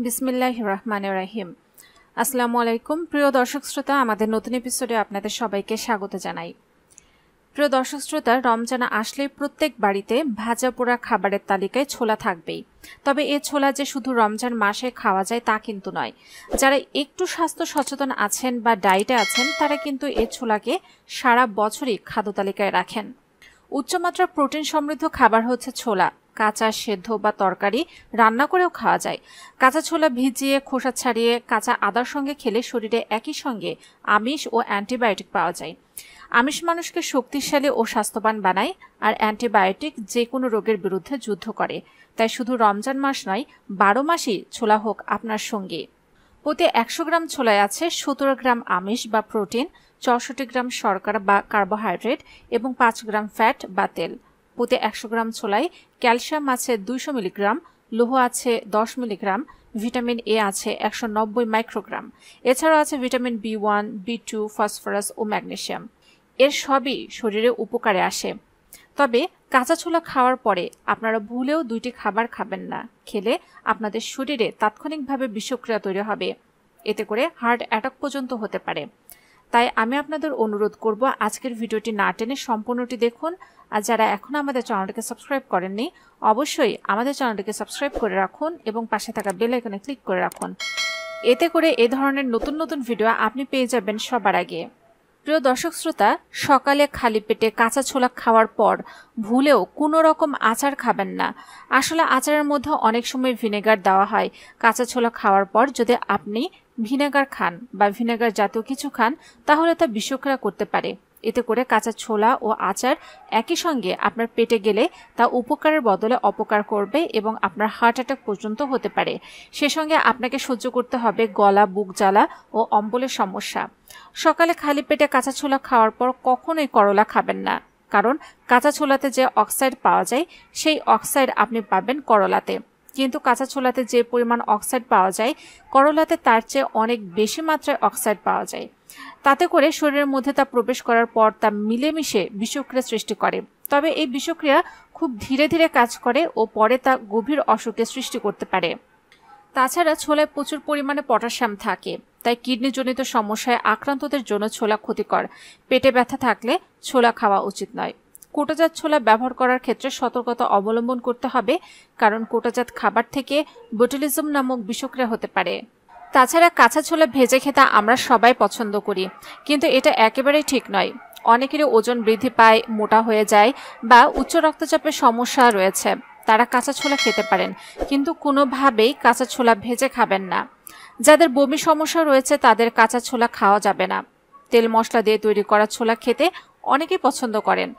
বিসমিল্লাহির রহমানির রহিম। আসসালামু আলাইকুম প্রিয় দর্শক শ্রোতা, আমাদের নতুন এপিসোডে আপনাদের সবাইকে স্বাগত জানাই। প্রিয় দর্শক শ্রোতা, রমজান আসলে প্রত্যেক বাড়িতে ভাজা পোড়া খাবারের তালিকায় ছোলা থাকবেই। তবে এই ছোলা যে শুধু রমজান মাসে খাওয়া যায় তা কিন্তু নয়। যারা একটু স্বাস্থ্য সচেতন আছেন বা ডায়েটে আছেন তারা কিন্তু এই ছোলাকে সারা বছরই খাদ্য তালিকায় রাখেন। উচ্চমাত্রার প্রোটিন সমৃদ্ধ খাবার হচ্ছে ছোলা। কাঁচা, সেদ্ধ বা তরকারি রান্না করেও খাওয়া যায়। কাঁচা ছোলা ভিজিয়ে খোসা ছাড়িয়ে কাঁচা আদার সঙ্গে খেলে শরীরে একই সঙ্গে আমিষ ও অ্যান্টিবায়োটিক পাওয়া যায়। আমিষ মানুষকে শক্তিশালী ও স্বাস্থ্যবান বানায়, আর অ্যান্টিবায়োটিক যে কোনো রোগের বিরুদ্ধে যুদ্ধ করে। তাই শুধু রমজান মাস নয়, 12 মাসই ছোলা হোক আপনার সঙ্গী। প্রতি 100 গ্রাম ছোলায় আছে 17 গ্রাম আমিষ বা প্রোটিন, 64 গ্রাম শর্করা বা কার্বোহাইড্রেট এবং 5 গ্রাম ফ্যাট বা তেল। প্রতি 100 গ্রাম ছোলায় ক্যালসিয়াম আছে 200 মিলিগ্রাম, লৌহ আছে 10 মিলিগ্রাম, ভিটামিন এ আছে 190 মাইক্রোগ্রাম। এছাড়াও আছে ভিটামিন B1, B2, ফসফরাস ও ম্যাগনেসিয়াম। এর সবই শরীরে উপকারে আসে। তবে কাঁচা ছোলা খাওয়ার পরে আপনারা ভুলেও 2টি খাবার খাবেন না। খেলে আপনাদের শরীরে তাৎক্ষণিকভাবে বিষক্রিয়া তৈরি হবে, এতে করে হার্ট অ্যাটাক পর্যন্ত হতে পারে। তাই আমি আপনাদের অনুরোধ করব আজকের ভিডিওটি না টেনে সম্পূর্ণটি দেখুন। আর যারা এখনো আমাদের চ্যানেলটিকে সাবস্ক্রাইব করেননি, অবশ্যই আমাদের চ্যানেলটিকে সাবস্ক্রাইব করে রাখুন এবং পাশে থাকা বেল আইকনে ক্লিক করে রাখুন। এতে করে এই ধরনের নতুন নতুন ভিডিও আপনি পেয়ে যাবেন সবার আগে। প্রিয় দর্শক শ্রোতা, সকালে খালি পেটে কাঁচা ছোলা খাওয়ার পর ভুলেও কোনো রকম আচার খাবেন না। আসলে আচারের মধ্যে অনেক সময় ভিনেগার দেওয়া হয়। কাঁচা ছোলা খাওয়ার পর যদি আপনি ভিনেগার খান বা ভিনেগার জাতীয় কিছু খান, তাহলে তা বিষক্রিয়া করতে পারে। এতে করে কাঁচা ছোলা ও আচার একই সঙ্গে আপনার পেটে গেলে তা উপকারের বদলে অপকার করবে এবং আপনার হার্ট অ্যাটাক পর্যন্ত হতে পারে। সে সঙ্গে আপনাকে সহ্য করতে হবে গলা, বুক জ্বালা ও অম্বলের সমস্যা। সকালে খালি পেটে কাঁচা ছোলা খাওয়ার পর কখনোই করলা খাবেন না, কারণ কাঁচা ছোলাতে যে অক্সাইড পাওয়া যায় সেই অক্সাইড আপনি পাবেন করলাতে। কিন্তু কাঁচা ছোলাতে যে পরিমাণ অক্সাইড পাওয়া যায়, করলাতে তার চেয়ে অনেক বেশি মাত্রায় অক্সাইড পাওয়া যায়। তাতে করে শরীরের মধ্যে তা প্রবেশ করার পর তা মিলেমিশে বিষক্রিয়া সৃষ্টি করে। তবে এই বিষক্রিয়া খুব ধীরে ধীরে কাজ করে ও পরে তা গভীর অসুখের সৃষ্টি করতে পারে। তাছাড়া ছোলায় প্রচুর পরিমাণে পটাশিয়াম থাকে, তাই কিডনিজনিত সমস্যায় আক্রান্তদের জন্য ছোলা ক্ষতিকর। পেটে ব্যথা থাকলে ছোলা খাওয়া উচিত নয়। কোটাজাত ছোলা ব্যবহার করার ক্ষেত্রে সতর্কতা অবলম্বন করতে হবে, কারণ কোটাজাত খাবার থেকে বোটুলিজম নামক বিষক্রিয়া হতে পারে। তাছাড়া কাঁচা ছোলা ভেজে খেতে আমরা সবাই পছন্দ করি, কিন্তু এটা একেবারেই ঠিক নয়। অনেকেরই ওজন বৃদ্ধি পায়, মোটা হয়ে যায় বা উচ্চ রক্তচাপের সমস্যা রয়েছে, তারা কাঁচা ছোলা খেতে পারেন, কিন্তু কোনোভাবেই কাঁচা ছোলা ভেজে খাবেন না। যাদের বমি সমস্যা রয়েছে তাদের কাঁচা ছোলা খাওয়া যাবে না। তেল মশলা দিয়ে তৈরি করা ছোলা খেতে অনেকেই পছন্দ করেন,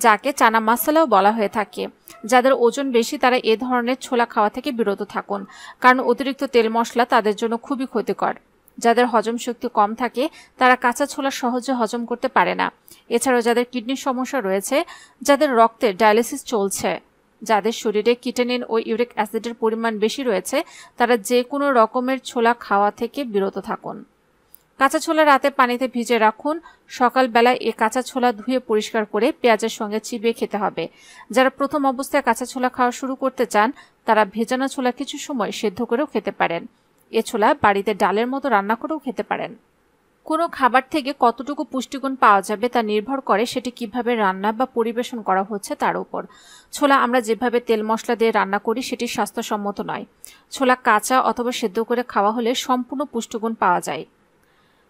যাকে চানা মশলাও বলা হয়ে থাকে। যাদের ওজন বেশি তারা এ ধরনের ছোলা খাওয়া থেকে বিরত থাকুন, কারণ অতিরিক্ত তেল মশলা তাদের জন্য খুবই ক্ষতিকর। যাদের হজম শক্তি কম থাকে তারা কাঁচা ছোলা সহজে হজম করতে পারে না। এছাড়াও যাদের কিডনির সমস্যা রয়েছে, যাদের রক্তে ডায়ালিসিস চলছে, যাদের শরীরে কিটানিন ও ইউরিক অ্যাসিডের পরিমাণ বেশি রয়েছে, তারা যে কোনো রকমের ছোলা খাওয়া থেকে বিরত থাকুন। কাঁচা ছোলা রাতে পানিতে ভিজে রাখুন। সকালবেলায় এই কাঁচা ছোলা ধুয়ে পরিষ্কার করে পেঁয়াজের সঙ্গে চিবিয়ে খেতে হবে। যারা প্রথম অবস্থায় কাঁচা ছোলা খাওয়া শুরু করতে চান তারা ভেজানো ছোলা কিছু সময় সেদ্ধ করেও খেতে পারেন। এ ছোলা বাড়িতে ডালের মতো রান্না করেও খেতে পারেন। কোনো খাবার থেকে কতটুকু পুষ্টিগুণ পাওয়া যাবে তা নির্ভর করে সেটি কিভাবে রান্না বা পরিবেশন করা হচ্ছে তার উপর। ছোলা আমরা যেভাবে তেল মশলা দিয়ে রান্না করি সেটি স্বাস্থ্যসম্মত নয়। ছোলা কাঁচা অথবা সেদ্ধ করে খাওয়া হলে সম্পূর্ণ পুষ্টিগুণ পাওয়া যায়।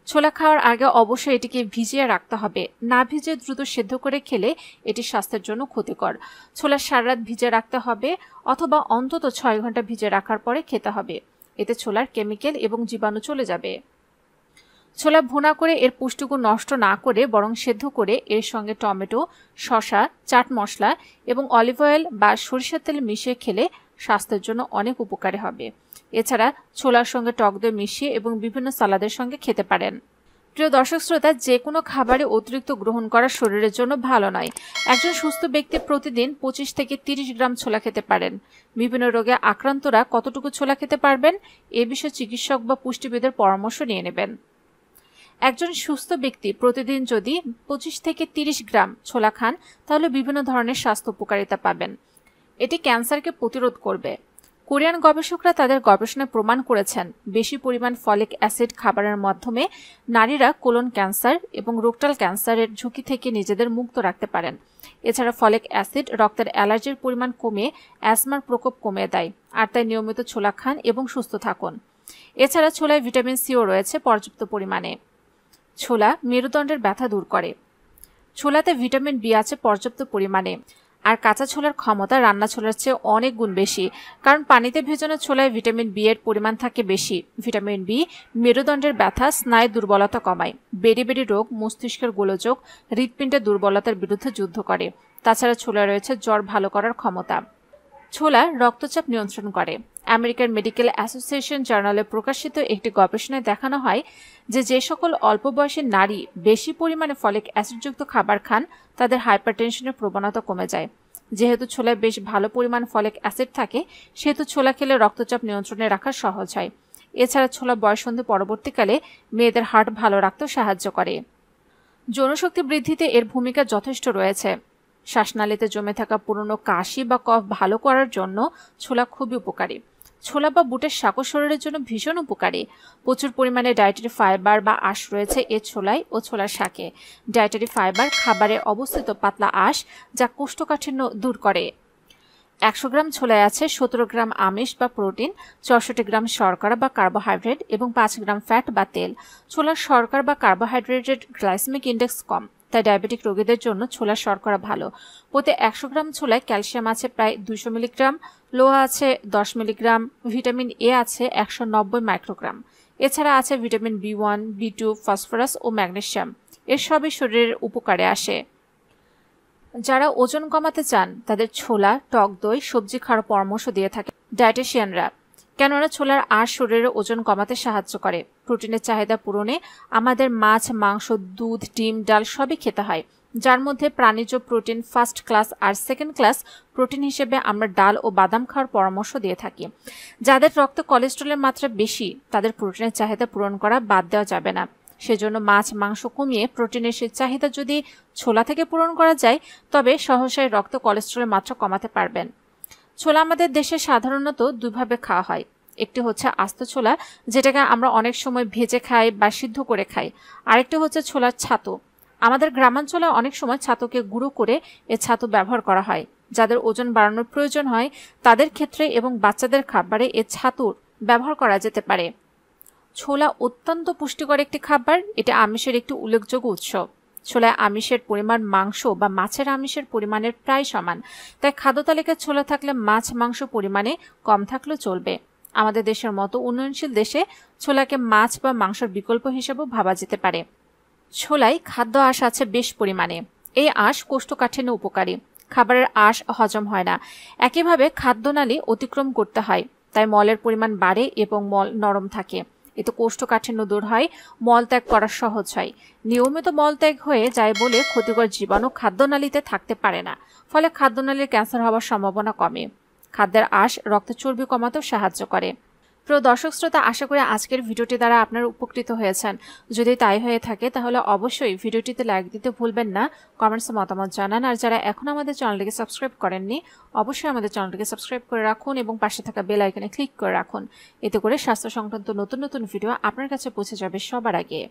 ছোলা খাওয়ার আগে অবশ্যই এটিকে ভিজিয়ে রাখতে হবে। না ভিজিয়ে দ্রুত সেদ্ধ করে খেলে এটি স্বাস্থ্যের জন্য ক্ষতিকর। ছোলা সারা রাত ভিজে রাখতে হবে অথবা অন্তত 6 ঘন্টা ভিজে রাখার পরে খেতে হবে। এতে ছোলার কেমিক্যাল এবং জীবাণু চলে যাবে। ছোলা ভুনা করে এর পুষ্টিগুণ নষ্ট না করে বরং সেদ্ধ করে এর সঙ্গে টমেটো, শসা, চাট মশলা এবং অলিভ অয়েল বা সরিষার তেল মিশিয়ে খেলে স্বাস্থ্যের জন্য অনেক উপকারী হবে। এছাড়া ছোলার সঙ্গে টক দই মিশিয়ে এবং বিভিন্ন সালাদের সঙ্গে খেতে পারেন। প্রিয় দর্শক শ্রোতা, যে কোনো খাবারে অতিরিক্ত গ্রহণ করা শরীরের জন্য ভালো নয়। একজন সুস্থ ব্যক্তি প্রতিদিন 25 থেকে 30 গ্রাম ছোলা খেতে পারেন। বিভিন্ন রোগে আক্রান্তরা কতটুকু ছোলা খেতে পারবেন এ বিষয়ে চিকিৎসক বা পুষ্টিবিদের পরামর্শ নিয়ে নেবেন। একজন সুস্থ ব্যক্তি প্রতিদিন যদি 25 থেকে 30 গ্রাম ছোলা খান তাহলে বিভিন্ন ধরনের স্বাস্থ্য উপকারিতা পাবেন। এটি ক্যান্সারকে প্রতিরোধ করবে। কোরিয়ান গবেষকরা তাদের গবেষণায় প্রমাণ করেছেন বেশি পরিমাণ ফলিক অ্যাসিড খাবারের মাধ্যমে নারীরা কোলন ক্যান্সার এবং রোকটাল ক্যান্সারের ঝুঁকি থেকে নিজেদের মুক্ত রাখতে পারেন। এছাড়া ফলিক অ্যাসিড রক্তের অ্যালার্জির পরিমাণ কমিয়ে অ্যাজমার প্রকোপ কমিয়ে দেয়, আর তাই নিয়মিত ছোলা খান এবং সুস্থ থাকুন। এছাড়া ছোলায় ভিটামিন সিও রয়েছে পর্যাপ্ত পরিমাণে। ছোলা মেরুদণ্ডের ব্যথা দূর করে। ছোলাতে ভিটামিন বি আছে পর্যাপ্ত পরিমাণে, আর কাঁচা ছোলার ক্ষমতা রান্না ছোলার চেয়ে অনেক গুণ বেশি, কারণ পানিতে ভেজানো ছোলায় ভিটামিন বি এর পরিমাণ থাকে বেশি। ভিটামিন বি মেরুদণ্ডের ব্যথা, স্নায়ু দুর্বলতা কমায়, বেরি রোগ, মস্তিষ্কের গোলযোগ, হৃৎপিণ্ডের দুর্বলতার বিরুদ্ধে যুদ্ধ করে। তাছাড়া ছোলায় রয়েছে জ্বর ভালো করার ক্ষমতা। ছোলা রক্তচাপ নিয়ন্ত্রণ করে। আমেরিকার মেডিকেল অ্যাসোসিয়েশন জার্নালে প্রকাশিত একটি গবেষণায় দেখানো হয় যে সকল অল্প বয়সী নারী বেশি পরিমাণে ফলিক অ্যাসিডযুক্ত খাবার খান তাদের হাইপারটেনশনের প্রবণতা কমে যায়। যেহেতু ছোলায় বেশ ভালো পরিমাণ ফলিক অ্যাসিড থাকে, সেহেতু ছোলা খেলে রক্তচাপ নিয়ন্ত্রণে রাখা সহজ হয়। এছাড়া ছোলা বয়ঃসন্ধি পরবর্তীকালে মেয়েদের হার্ট ভালো রাখতেও সাহায্য করে। যৌনশক্তি বৃদ্ধিতে এর ভূমিকা যথেষ্ট রয়েছে। শ্বাসনালীতে জমে থাকা পুরনো কাশি বা কফ ভালো করার জন্য ছোলা খুবই উপকারী। ছোলা বা বুটের শাকও শরীরের জন্য ভীষণ উপকারী। প্রচুর পরিমাণে ডায়েটারি ফাইবার বা আঁশ রয়েছে এ ছোলায় ও ছোলার শাকে। ডায়েটারি ফাইবার খাবারে অবস্থিত পাতলা আঁশ, যা কোষ্ঠকাঠিন্য দূর করে। 100 গ্রাম ছোলায় আছে 17 গ্রাম আমিষ বা প্রোটিন, 64 গ্রাম শর্করা বা কার্বোহাইড্রেট এবং 5 গ্রাম ফ্যাট বা তেল। ছোলার শর্করা বা কার্বোহাইড্রেটের গ্লাইসেমিক ইন্ডেক্স কম, তাই ডায়াবেটিক রোগীদের জন্য ছোলার শর্করা ভালো। প্রতি 100 গ্রাম ছোলায় ক্যালসিয়াম আছে প্রায় 200 মিলিগ্রাম, লোহা আছে 10 মিলিগ্রাম, ভিটামিন এ আছে 190 মাইক্রোগ্রাম। এছাড়া আছে ভিটামিন বি1, বি2, ফসফরাস ও ম্যাগনেসিয়াম। এর সবই শরীরের উপকারে আসে। যারা ওজন কমাতে চান তাদের ছোলা, টক দই, সবজি খাওয়ার পরামর্শ দিয়ে থাকে ডায়েটিশিয়ানরা, কেননা ছোলার আঁশ শরীরের ওজন কমাতে সাহায্য করে। প্রোটিনের চাহিদা পূরণে আমাদের মাছ, মাংস, দুধ, ডিম, ডাল সবই খেতে হয়, যার মধ্যে প্রাণীজ প্রোটিন ফার্স্ট ক্লাস আর সেকেন্ড ক্লাস প্রোটিন হিসেবে আমরা ডাল ও বাদাম খাওয়ার পরামর্শ দিয়ে থাকি। যাদের রক্তে কোলেস্টেরলের মাত্রা বেশি তাদের প্রোটিনের চাহিদা পূরণ করা বাদ দেওয়া যাবে না। সেজন্য মাছ, মাংস কমিয়ে প্রোটিনের সেই চাহিদা যদি ছোলা থেকে পূরণ করা যায় তবে সহসাই রক্ত কোলেস্টেরলের মাত্রা কমাতে পারবেন। ছোলা আমাদের দেশে সাধারণত দুইভাবে খাওয়া হয়। একটি হচ্ছে আস্ত ছোলা, যেটাকে আমরা অনেক সময় ভেজে খাই বা সিদ্ধ করে খাই। আরেকটি হচ্ছে ছোলার ছাতু। আমাদের গ্রামাঞ্চলে অনেক সময় ছাতুকে গুঁড়ো করে এ ছাতু ব্যবহার করা হয়। যাদের ওজন বাড়ানোর প্রয়োজন হয় তাদের ক্ষেত্রে এবং বাচ্চাদের খাবারে এ ছাতুর ব্যবহার করা যেতে পারে। ছোলা অত্যন্ত পুষ্টিকর একটি খাবার। এটা আমিষের একটি উল্লেখযোগ্য উৎস। ছোলায় আমিষের পরিমাণ মাংস বা মাছের আমিষের পরিমাণের প্রায় সমান, তাই খাদ্য তালিকায় ছোলা থাকলে মাছ, মাংস পরিমাণে কম থাকলেও চলবে। আমাদের দেশের মতো উন্নয়নশীল দেশে ছোলাকে মাছ বা মাংসের বিকল্প হিসেবেও ভাবা যেতে পারে। ছোলায় খাদ্য আঁশ আছে বেশ পরিমাণে। এই আঁশ কোষ্ঠকাঠিন্য উপকারী। খাবারের আঁশ হজম হয় না, একইভাবে খাদ্যনালী অতিক্রম করতে হয়, তাই মলের পরিমাণ বাড়ে এবং মল নরম থাকে। এতে কোষ্ঠকাঠিন্য দূর হয়, মলত্যাগ করা সহজ হয়। নিয়মিত মলত্যাগ হয়ে যায় বলে ক্ষতিকর জীবাণু খাদ্যনালীতে থাকতে পারে না, ফলে খাদ্যনালীর ক্যান্সার হওয়ার সম্ভাবনা কমে। খাদ্যের আঁশ রক্তের চর্বি কমাতেও সাহায্য করে। প্রিয় দর্শক শ্রোতা, আশা করি আজকের ভিডিওটি দ্বারা আপনারা উপকৃত হয়েছেন। যদি তাই হয়ে থাকে তাহলে অবশ্যই ভিডিওটিতে লাইক দিতে ভুলবেন না, কমেন্টসে মতামত জানান। আর যারা এখন আমাদের চ্যানেলটিকে সাবস্ক্রাইব করেননি অবশ্যই আমাদের চ্যানেলটিকে সাবস্ক্রাইব করে রাখুন এবং পাশে থাকা বেল আইকনে ক্লিক করে রাখুন। এতে করে স্বাস্থ্য সংক্রান্ত নতুন নতুন ভিডিও আপনার কাছে পৌঁছে যাবে সবার আগে।